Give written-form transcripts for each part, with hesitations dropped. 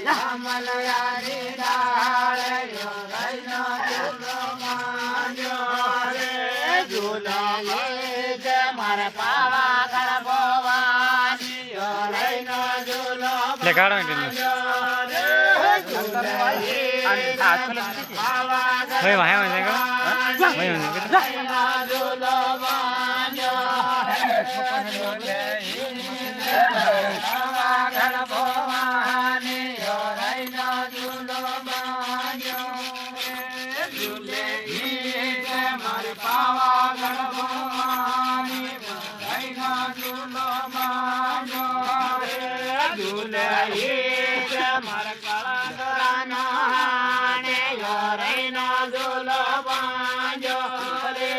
અમલયાની ડાળ યોરાઈનો ઝૂલો માંજો રે ઝૂલો જે મારે પાવાગઢ ભવાની યોરાઈનો ઝૂલો માંજો રે ભવાની યોરાઈના ઝૂલો માંજો રે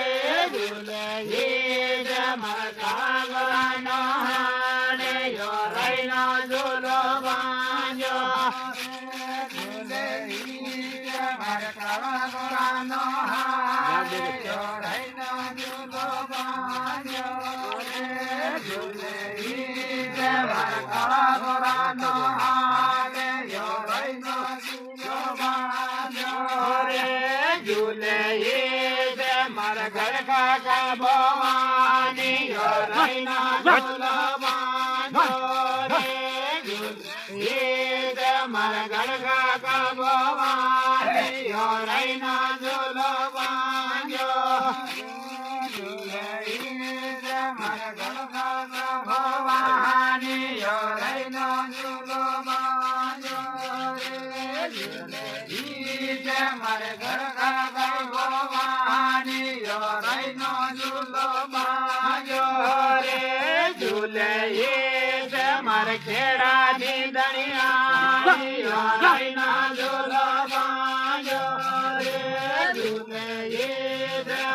ઝૂલે મારા ગળગા ભવાની યોરાઈના ઝૂલો માંજો ઝૂલે મારા ગળગા ભવાની યોરાઈનો ઝૂલો માંજો રે ઝૂલે મારા ગળગા ભવાની યોરાઈનો ઝૂલો માંજો રે ઝૂલે મારે ખેડાની દણિયા યોરાઈના ઝૂલો માંજો રે ઝૂલે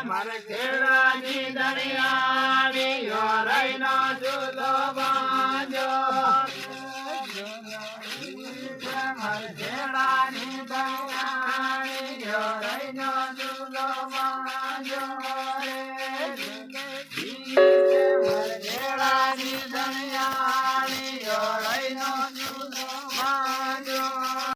મારે ખેડાની દણિયા યોરાઈનો ઝૂલો માંજો મારે ખેડાની દણિયા યોરાઈનો ઝૂલો માંજો